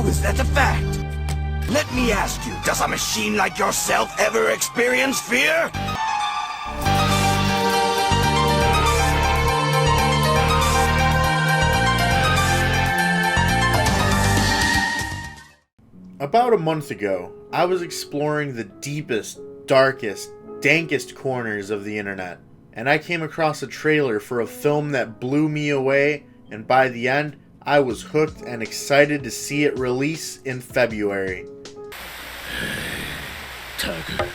is that a fact? Let me ask you, does a machine like yourself ever experience fear? About a month ago, I was exploring the deepest, darkest, dankest corners of the internet, and I came across a trailer for a film that blew me away, and by the end, I was hooked and excited to see it release in February. Tiger,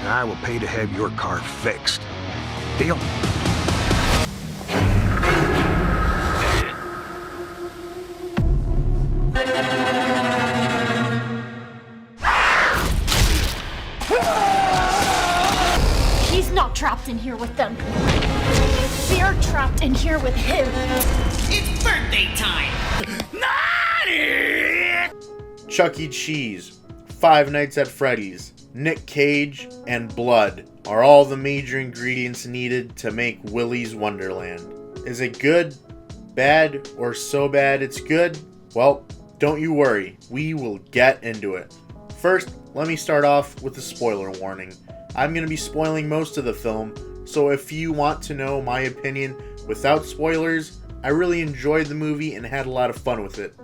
I will pay to have your car fixed. Deal? He's not trapped in here with them. They're trapped in here with him. It's birthday time! Naughty! Chuck E. Cheese, Five Nights at Freddy's, Nick Cage, and blood are all the major ingredients needed to make Willy's Wonderland. Is it good, bad, or so bad it's good? Well, don't you worry, we will get into it. First, let me start off with a spoiler warning. I'm going to be spoiling most of the film, so if you want to know my opinion without spoilers, I really enjoyed the movie and had a lot of fun with it.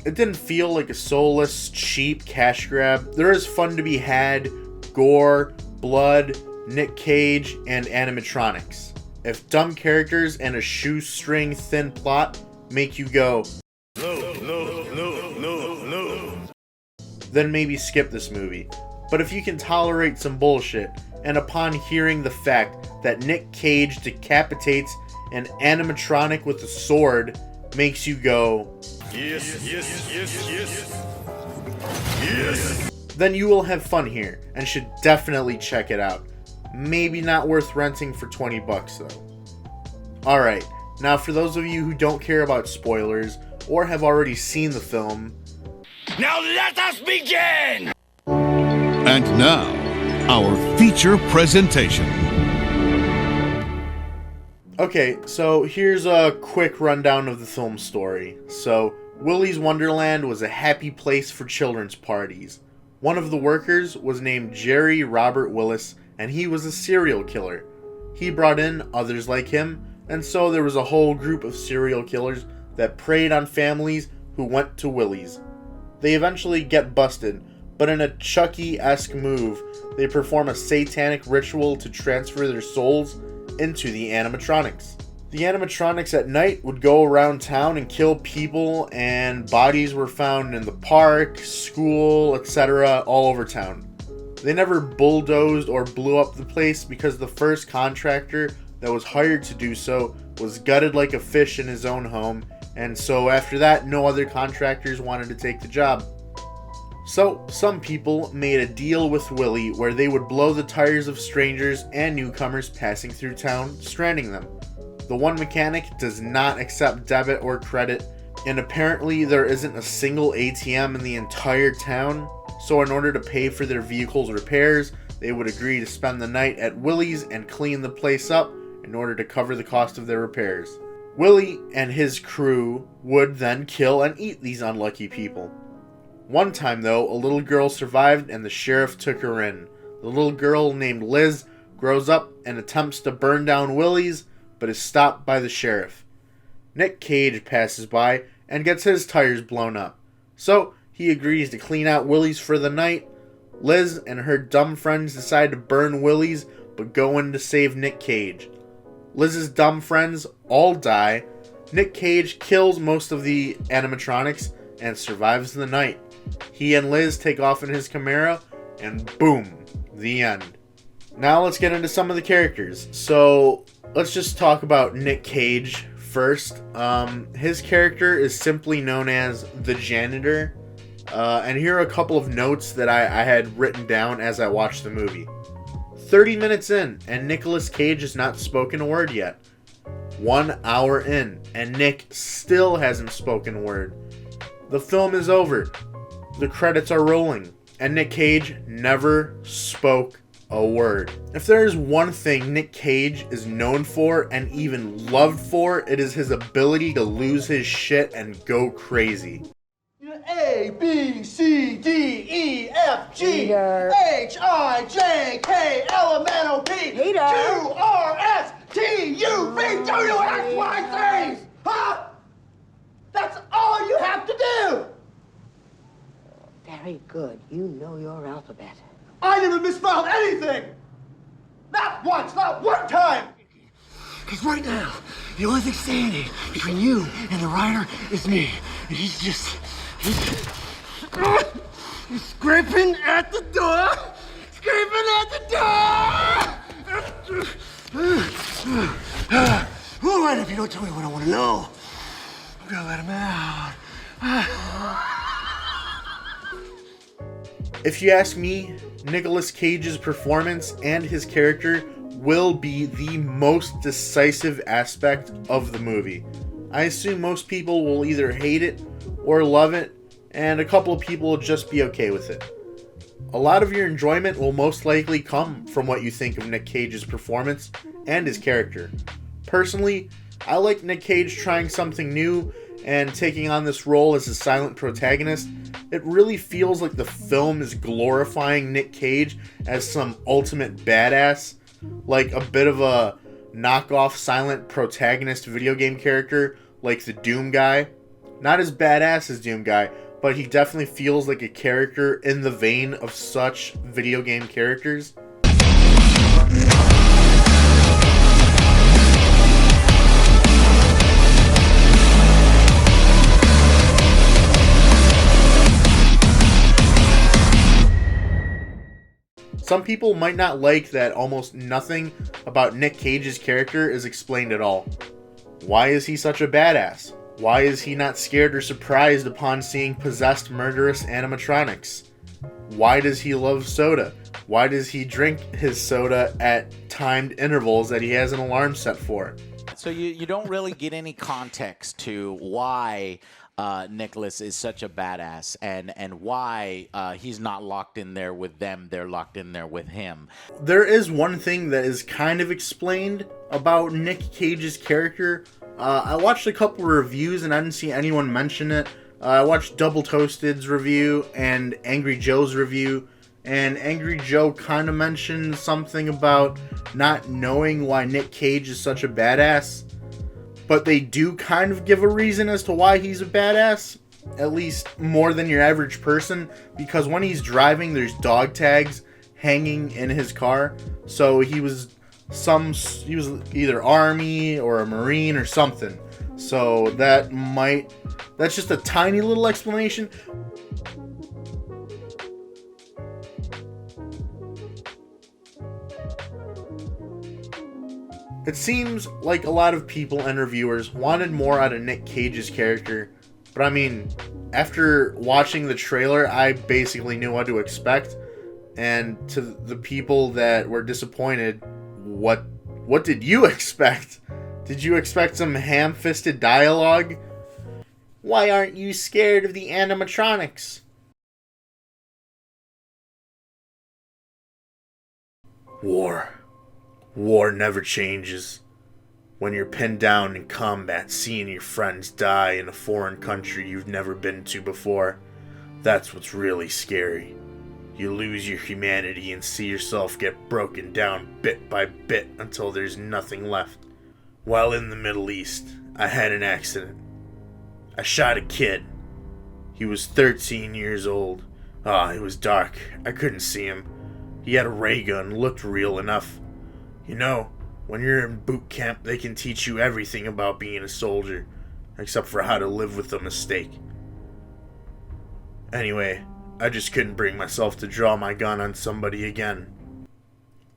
It didn't feel like a soulless, cheap cash grab. There is fun to be had, gore, blood, Nick Cage, and animatronics. If dumb characters and a shoestring thin plot make you go, no, then maybe skip this movie. But if you can tolerate some bullshit, and upon hearing the fact that Nick Cage decapitates an animatronic with a sword makes you go, yes, then you will have fun here, and should definitely check it out. Maybe not worth renting for 20 bucks though. Alright, now for those of you who don't care about spoilers, or have already seen the film, now let us begin! And now, our feature presentation. Okay, so here's a quick rundown of the film story. So, Willy's Wonderland was a happy place for children's parties. One of the workers was named Jerry Robert Willis, and he was a serial killer. He brought in others like him, and so there was a whole group of serial killers that preyed on families who went to Willy's. They eventually get busted, but in a Chucky-esque move, they perform a satanic ritual to transfer their souls into the animatronics. The animatronics at night would go around town and kill people, and bodies were found in the park, school, etc. all over town. They never bulldozed or blew up the place because the first contractor that was hired to do so was gutted like a fish in his own home, and so after that, no other contractors wanted to take the job. So, some people made a deal with Willy where they would blow the tires of strangers and newcomers passing through town, stranding them. The one mechanic does not accept debit or credit, and apparently there isn't a single ATM in the entire town, so in order to pay for their vehicle's repairs, they would agree to spend the night at Willy's and clean the place up in order to cover the cost of their repairs. Willy and his crew would then kill and eat these unlucky people. One time though, a little girl survived and the sheriff took her in. The little girl named Liz grows up and attempts to burn down Willy's, but is stopped by the sheriff. Nick Cage passes by and gets his tires blown up. So he agrees to clean out Willy's for the night. Liz and her dumb friends decide to burn Willy's, but go in to save Nick Cage. Liz's dumb friends all die. Nick Cage kills most of the animatronics and survives the night. He and Liz take off in his Camaro, and boom, the end. Now let's get into some of the characters. So let's just talk about Nick Cage first. His character is simply known as the janitor. And here are a couple of notes that I had written down as I watched the movie. 30 minutes in, and Nicolas Cage has not spoken a word yet. 1 hour in, and Nick still hasn't spoken a word. The film is over. The credits are rolling, and Nick Cage never spoke a word. If there is one thing Nick Cage is known for and even loved for, it is his ability to lose his shit and go crazy. A, B, C, D, E, F, G, Peter. H, I, J, K, L, M, N, O, P, Peter. Q, R, S, T, U, V, W, X, Y, Z. Huh? That's all you have to do. Very good. You know your alphabet. I never misspelled anything. Not once, not one time. Because right now, the only thing standing between you and the writer is me. And he's scraping at the door. Scraping at the door. All right, if you don't tell me what I want to know, I'm gonna let him out. If you ask me, Nicolas Cage's performance and his character will be the most decisive aspect of the movie. I assume most people will either hate it or love it, and a couple of people will just be okay with it. A lot of your enjoyment will most likely come from what you think of Nick Cage's performance and his character. Personally, I like Nick Cage trying something new and taking on this role as a silent protagonist. It really feels like the film is glorifying Nick Cage as some ultimate badass, like a bit of a knockoff silent protagonist video game character like the Doom guy. Not as badass as Doom guy, but he definitely feels like a character in the vein of such video game characters. Some people might not like that almost nothing about Nick Cage's character is explained at all. Why is he such a badass? Why is he not scared or surprised upon seeing possessed murderous animatronics? Why does he love soda? Why does he drink his soda at timed intervals that he has an alarm set for? So you don't really get any context to why Nicholas is such a badass and why he's not locked in there with them, they're locked in there with him. There is one thing that is kind of explained about Nick Cage's character. I watched a couple reviews and I didn't see anyone mention it. I watched Double Toasted's review and Angry Joe's review, and Angry Joe kind of mentioned something about not knowing why Nick Cage is such a badass. But they do kind of give a reason as to why he's a badass, at least more than your average person, because when he's driving, there's dog tags hanging in his car. So he was either Army or a Marine or something. So that's just a tiny little explanation. It seems like a lot of people and reviewers wanted more out of Nick Cage's character, but I mean, after watching the trailer, I basically knew what to expect. And to the people that were disappointed, what did you expect? Did you expect some ham-fisted dialogue? Why aren't you scared of the animatronics? War never changes. When you're pinned down in combat, seeing your friends die in a foreign country you've never been to before, that's what's really scary. You lose your humanity and see yourself get broken down bit by bit until there's nothing left. While in the Middle East, I had an accident. I shot a kid. He was 13 years old. It was dark. I couldn't see him. He had a ray gun, looked real enough. You know, when you're in boot camp, they can teach you everything about being a soldier, except for how to live with a mistake. Anyway, I just couldn't bring myself to draw my gun on somebody again.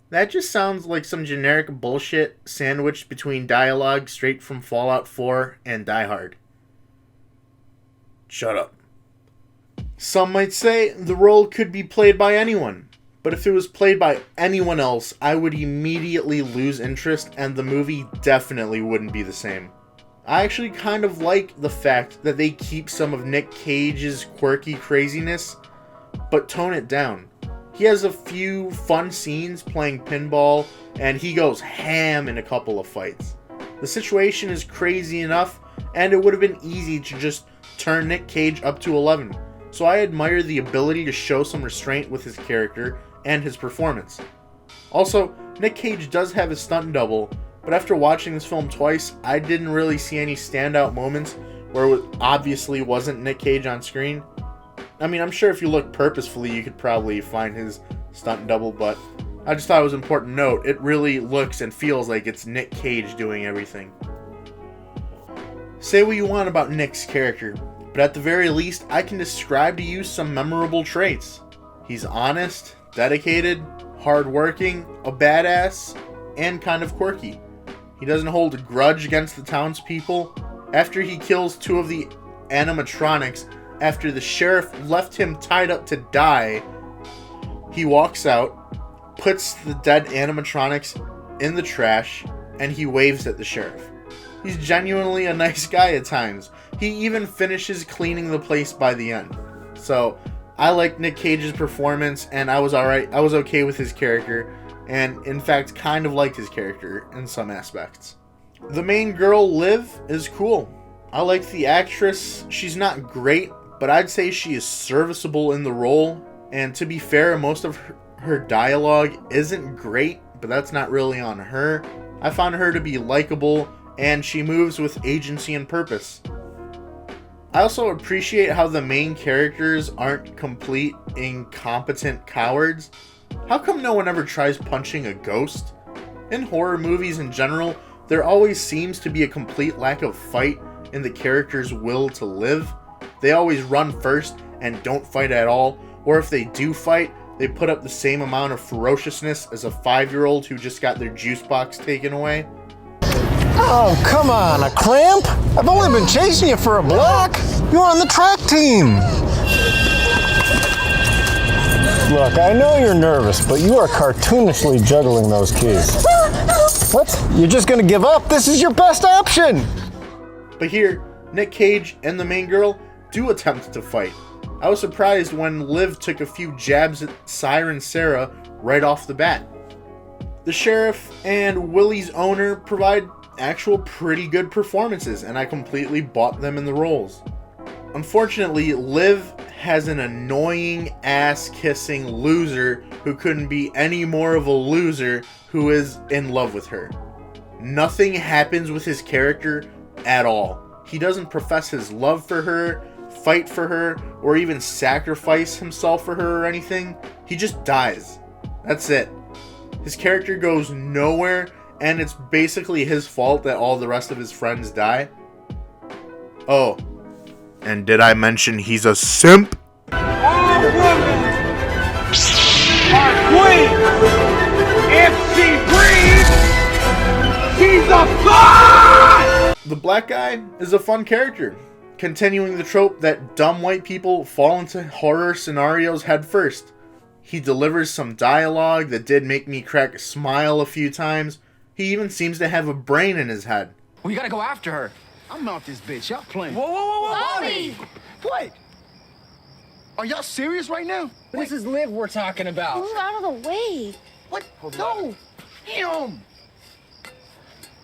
That just sounds like some generic bullshit sandwiched between dialogue straight from Fallout 4 and Die Hard. Shut up. Some might say the role could be played by anyone. But if it was played by anyone else, I would immediately lose interest and the movie definitely wouldn't be the same. I actually kind of like the fact that they keep some of Nick Cage's quirky craziness, but tone it down. He has a few fun scenes playing pinball, and he goes ham in a couple of fights. The situation is crazy enough, and it would have been easy to just turn Nick Cage up to 11, so I admire the ability to show some restraint with his character and his performance. Also, Nick Cage does have his stunt double, but after watching this film twice, I didn't really see any standout moments where it obviously wasn't Nick Cage on screen. I mean, I'm sure if you look purposefully, you could probably find his stunt double, but I just thought it was important to note, it really looks and feels like it's Nick Cage doing everything. Say what you want about Nick's character, but at the very least, I can describe to you some memorable traits. He's honest, dedicated, hardworking, a badass, and kind of quirky. He doesn't hold a grudge against the townspeople. After he kills two of the animatronics, after the sheriff left him tied up to die, he walks out, puts the dead animatronics in the trash, and he waves at the sheriff. He's genuinely a nice guy at times. He even finishes cleaning the place by the end. So, I like Nick Cage's performance, and I was okay with his character, and in fact kind of liked his character in some aspects. The main girl, Liv, is cool. I like the actress. She's not great, but I'd say she is serviceable in the role, and to be fair, most of her dialogue isn't great, but that's not really on her. I found her to be likable, and she moves with agency and purpose. I also appreciate how the main characters aren't complete, incompetent cowards. How come no one ever tries punching a ghost? In horror movies in general, there always seems to be a complete lack of fight in the character's will to live. They always run first and don't fight at all, or if they do fight, they put up the same amount of ferociousness as a 5-year-old who just got their juice box taken away. Oh, come on, a cramp? I've only been chasing you for a block. You're on the track team. Look, I know you're nervous, but you are cartoonishly juggling those keys. What? You're just gonna give up? This is your best option! But here, Nick Cage and the main girl do attempt to fight. I was surprised when Liv took a few jabs at Siren Sarah right off the bat. The sheriff and Willy's owner provide actual pretty good performances, and I completely bought them in the roles. Unfortunately, Liv has an annoying ass-kissing loser who couldn't be any more of a loser who is in love with her. Nothing happens with his character at all. He doesn't profess his love for her, fight for her, or even sacrifice himself for her or anything. He just dies. That's it. His character goes nowhere, and it's basically his fault that all the rest of his friends die. Oh, and did I mention he's a simp? Our woman, our queen, if she breathes, she's a god! The black guy is a fun character, continuing the trope that dumb white people fall into horror scenarios head first. He delivers some dialogue that did make me crack a smile a few times. He even seems to have a brain in his head. We gotta go after her. I'm out this bitch. Y'all playing. Whoa, whoa, whoa, whoa, Bobby! What? Are y'all serious right now? This is Liv we're talking about. Move out of the way. What? No. Damn.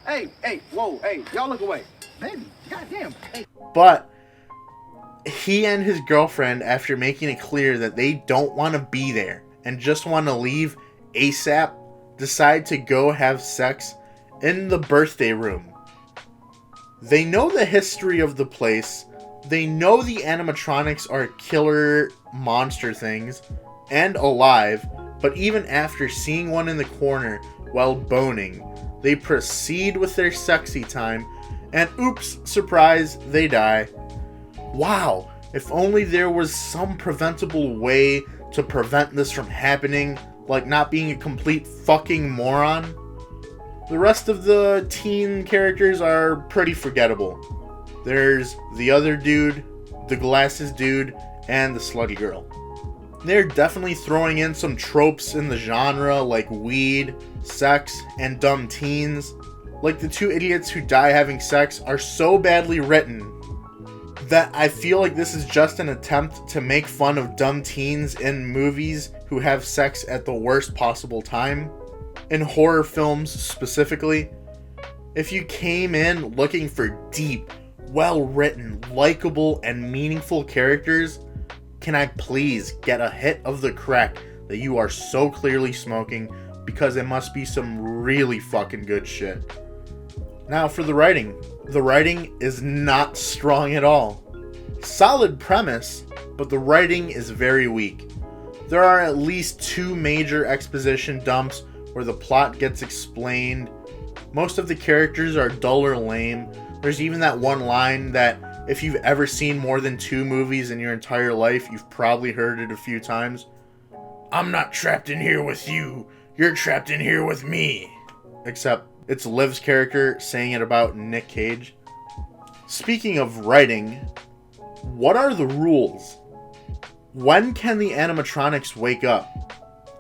Hey, whoa, hey, y'all look away. Baby, goddamn. Hey. But he and his girlfriend, after making it clear that they don't want to be there and just want to leave ASAP, decide to go have sex in the birthday room. They know the history of the place. They know the animatronics are killer monster things and alive, but even after seeing one in the corner while boning, they proceed with their sexy time, and oops, surprise, they die. Wow, if only there was some preventable way to prevent this from happening, like not being a complete fucking moron. The rest of the teen characters are pretty forgettable. There's the other dude, the glasses dude, and the slutty girl. They're definitely throwing in some tropes in the genre like weed, sex, and dumb teens. Like the two idiots who die having sex are so badly written that I feel like this is just an attempt to make fun of dumb teens in movies who have sex at the worst possible time. In horror films specifically, if you came in looking for deep, well-written, likable, and meaningful characters, can I please get a hit of the crack that you are so clearly smoking, because it must be some really fucking good shit. Now for the writing. The writing is not strong at all. Solid premise, but the writing is very weak. There are at least 2 major exposition dumps where the plot gets explained. Most of the characters are dull or lame. There's even that one line that if you've ever seen more than 2 movies in your entire life, you've probably heard it a few times. I'm not trapped in here with you. You're trapped in here with me. Except it's Liv's character saying it about Nick Cage. Speaking of writing, what are the rules? When can the animatronics wake up?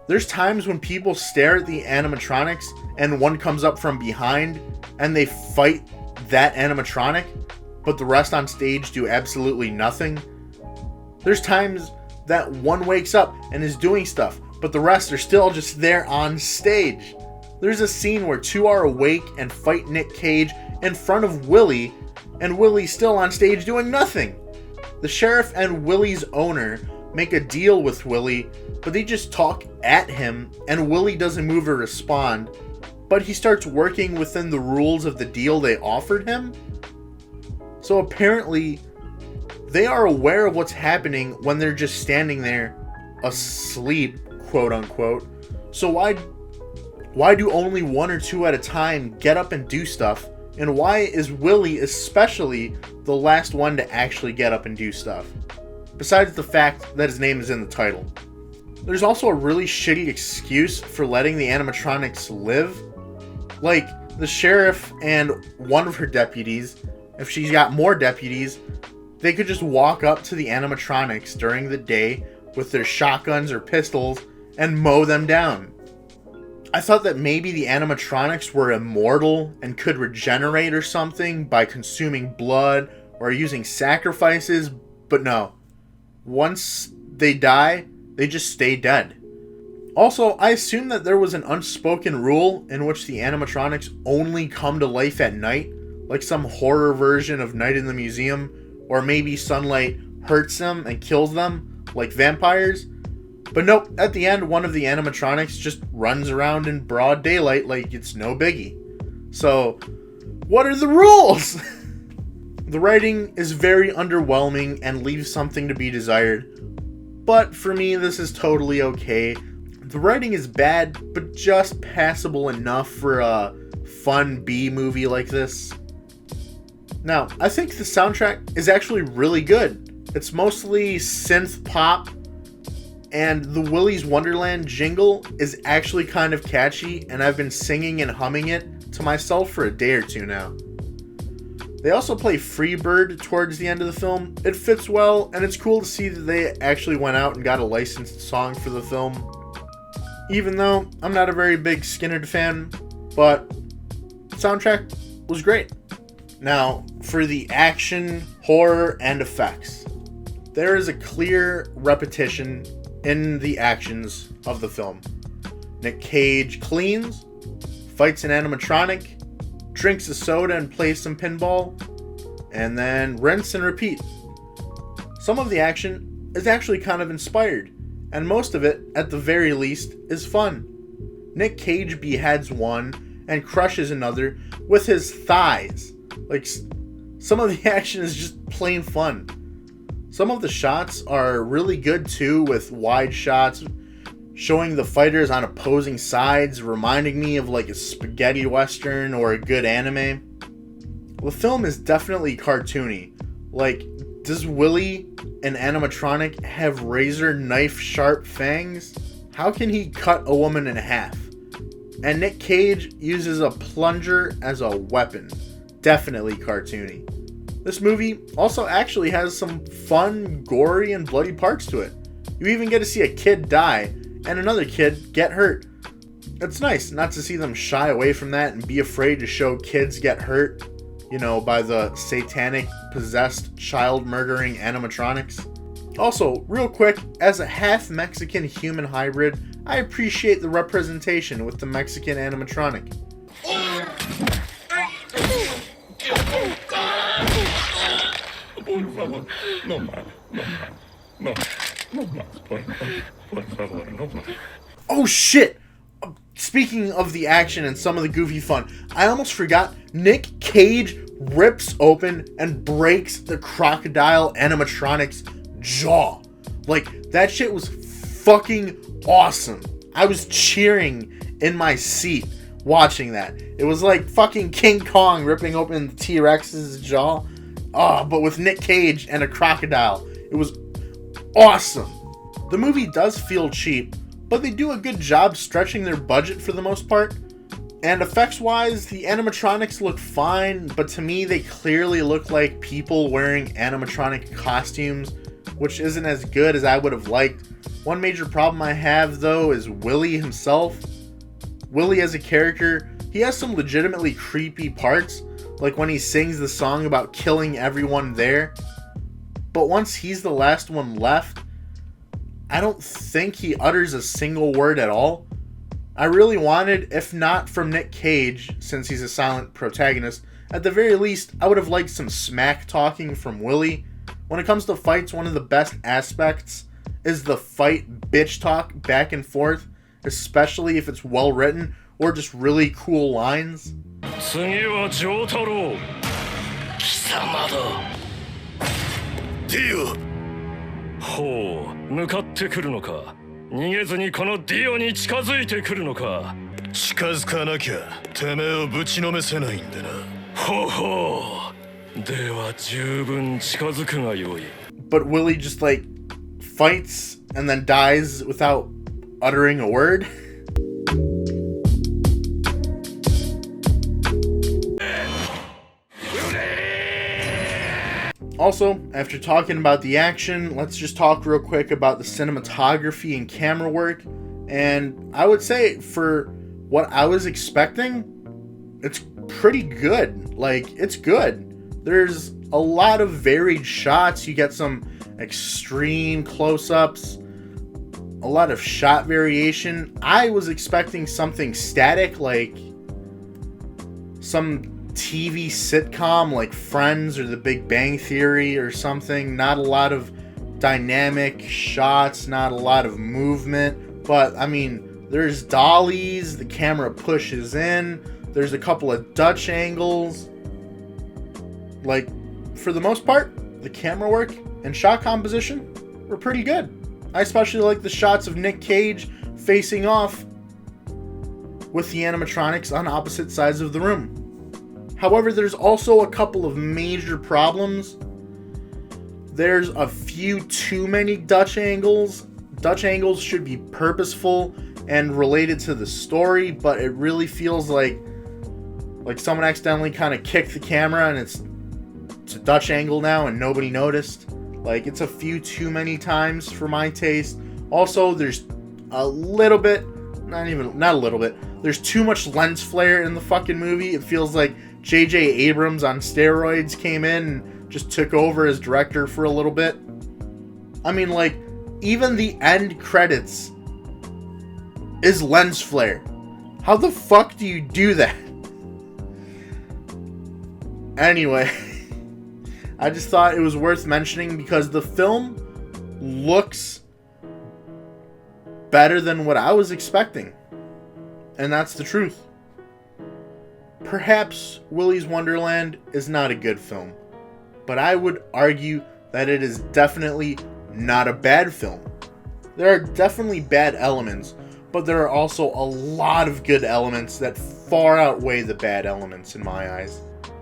There's times when people stare at the animatronics and one comes up from behind and they fight that animatronic, but the rest on stage do absolutely nothing. There's times that one wakes up and is doing stuff, but the rest are still just there on stage. There's a scene where 2 are awake and fight Nick Cage in front of Willy, and Willy's still on stage doing nothing. The sheriff and Willy's owner make a deal with Willy, but they just talk at him, and Willy doesn't move or respond, but he starts working within the rules of the deal they offered him. So apparently, they are aware of what's happening when they're just standing there asleep, quote unquote. So why do only 1 or 2 at a time get up and do stuff? And why is Willy especially the last one to actually get up and do stuff? Besides the fact that his name is in the title. There's also a really shitty excuse for letting the animatronics live. Like, the sheriff and one of her deputies, if she's got more deputies, they could just walk up to the animatronics during the day with their shotguns or pistols and mow them down. I thought that maybe the animatronics were immortal and could regenerate or something by consuming blood or using sacrifices, but no. Once they die, they just stay dead. Also, I assume that there was an unspoken rule in which the animatronics only come to life at night, like some horror version of Night in the Museum, or maybe sunlight hurts them and kills them, like vampires. But nope, at the end, one of the animatronics just runs around in broad daylight like it's no biggie. So, what are the rules? The writing is very underwhelming and leaves something to be desired. But for me, this is totally okay. The writing is bad, but just passable enough for a fun B movie like this. Now, I think the soundtrack is actually really good. It's mostly synth pop, and the Willy's Wonderland jingle is actually kind of catchy, and I've been singing and humming it to myself for a day or 2 now. They also play Freebird towards the end of the film. It fits well, and it's cool to see that they actually went out and got a licensed song for the film. Even though I'm not a very big Skynyrd fan, but the soundtrack was great. Now, for the action, horror, and effects. There is a clear repetition in the actions of the film. Nick Cage cleans, fights an animatronic, drinks a soda and plays some pinball, and then rinse and repeat. Some of the action is actually kind of inspired, and most of it, at the very least, is fun. Nick Cage beheads one and crushes another with his thighs. Like, some of the action is just plain fun. Some of the shots are really good too, with wide shots showing the fighters on opposing sides, reminding me of like a spaghetti western or a good anime. The film is definitely cartoony. Like, does Willy, an animatronic, have razor knife sharp fangs? How can he cut a woman in half? And Nick Cage uses a plunger as a weapon. Definitely cartoony. This movie also actually has some fun, gory, and bloody parts to it. You even get to see a kid die and another kid get hurt. It's nice not to see them shy away from that and be afraid to show kids get hurt, by the satanic, possessed, child-murdering animatronics. Also, real quick, as a half Mexican human hybrid, I appreciate the representation with the Mexican animatronic. Oh shit! Speaking of the action and some of the goofy fun, I almost forgot Nick Cage rips open and breaks the crocodile animatronic's jaw. Like, that shit was fucking awesome. I was cheering in my seat watching that. It was like fucking King Kong ripping open the T-Rex's jaw. Oh, but with Nick Cage and a crocodile. It was awesome. The movie does feel cheap, but they do a good job stretching their budget for the most part. And effects-wise, the animatronics look fine, but to me they clearly look like people wearing animatronic costumes, which isn't as good as I would have liked. One major problem I have, though, is Willy himself. Willy as a character, he has some legitimately creepy parts, like when he sings the song about killing everyone there. But once he's the last one left, I don't think he utters a single word at all. I really wanted, if not from Nick Cage, since he's a silent protagonist, at the very least, I would have liked some smack talking from Willy. When it comes to fights, one of the best aspects is the fight bitch talk back and forth, especially if it's well written or just really cool lines. But Willy just like fights and then dies without uttering a word. Also, after talking about the action, let's just talk real quick about the cinematography and camera work. And I would say for what I was expecting, it's pretty good. Like, it's good. There's a lot of varied shots. You get some extreme close-ups, a lot of shot variation. I was expecting something static, like some TV sitcom like Friends or The Big Bang Theory or something. Not a lot of dynamic shots, not a lot of movement. But, I mean, there's dollies, the camera pushes in, there's a couple of Dutch angles. Like, for the most part, the camera work and shot composition were pretty good. I especially like the shots of Nick Cage facing off with the animatronics on opposite sides of the room. However, there's also a couple of major problems. There's a few too many Dutch angles. Dutch angles should be purposeful and related to the story, but it really feels like someone accidentally kind of kicked the camera and it's a Dutch angle now and nobody noticed. Like, it's a few too many times for my taste. Also, there's a little bit, not a little bit, there's too much lens flare in the fucking movie. It feels like J.J. Abrams on steroids came in and just took over as director for a little bit. I mean, like, even the end credits is lens flare. How the fuck do you do that? Anyway, I just thought it was worth mentioning because the film looks better than what I was expecting. And that's the truth. Perhaps Willy's Wonderland is not a good film, but I would argue that it is definitely not a bad film. There are definitely bad elements, but there are also a lot of good elements that far outweigh the bad elements in my eyes.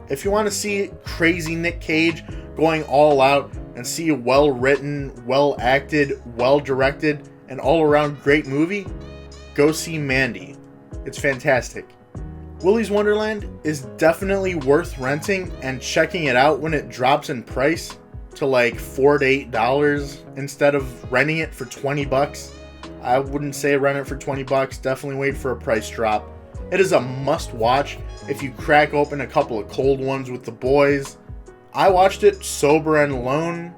If you want to see crazy Nick Cage going all out and see a well-written, well-acted, well-directed, and all-around great movie, go see Mandy. It's fantastic. Willy's Wonderland is definitely worth renting and checking it out when it drops in price to like $4 to $8 instead of renting it for $20. I wouldn't say rent it for $20. Definitely wait for a price drop. It is a must watch if you crack open a couple of cold ones with the boys. I watched it sober and alone.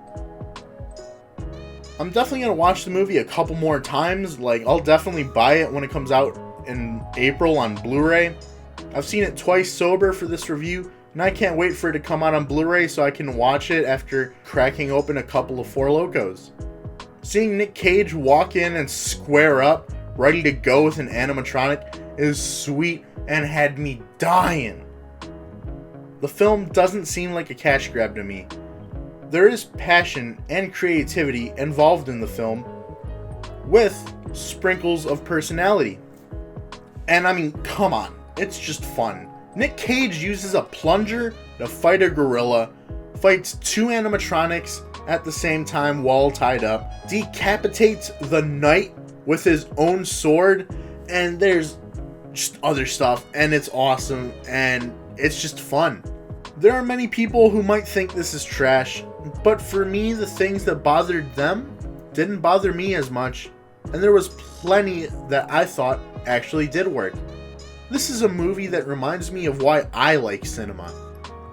I'm definitely going to watch the movie a couple more times. Like, I'll definitely buy it when it comes out in April on Blu-ray. I've seen it twice sober for this review, and I can't wait for it to come out on Blu-ray so I can watch it after cracking open a couple of Four Locos. Seeing Nick Cage walk in and square up, ready to go with an animatronic, is sweet and had me dying. The film doesn't seem like a cash grab to me. There is passion and creativity involved in the film, with sprinkles of personality. And I mean, come on, it's just fun. Nick Cage uses a plunger to fight a gorilla, fights two animatronics at the same time while tied up, decapitates the knight with his own sword, and there's just other stuff, and it's awesome, and it's just fun. There are many people who might think this is trash, but for me, the things that bothered them didn't bother me as much, and there was plenty that I thought actually did work. This is a movie that reminds me of why I like cinema.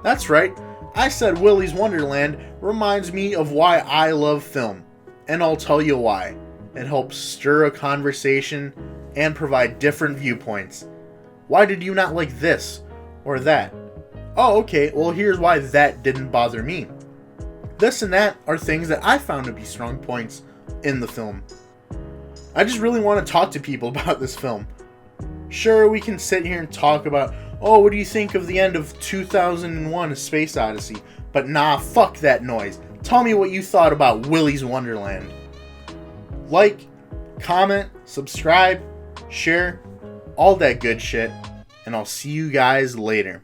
That's right, I said Willy's Wonderland reminds me of why I love film, and I'll tell you why. It helps stir a conversation and provide different viewpoints. Why did you not like this or that? Oh, okay, well here's why that didn't bother me. This and that are things that I found to be strong points in the film. I just really want to talk to people about this film. Sure, we can sit here and talk about, oh, what do you think of the end of 2001: A Space Odyssey? But nah, fuck that noise. Tell me what you thought about Willy's Wonderland. Like, comment, subscribe, share, all that good shit, and I'll see you guys later.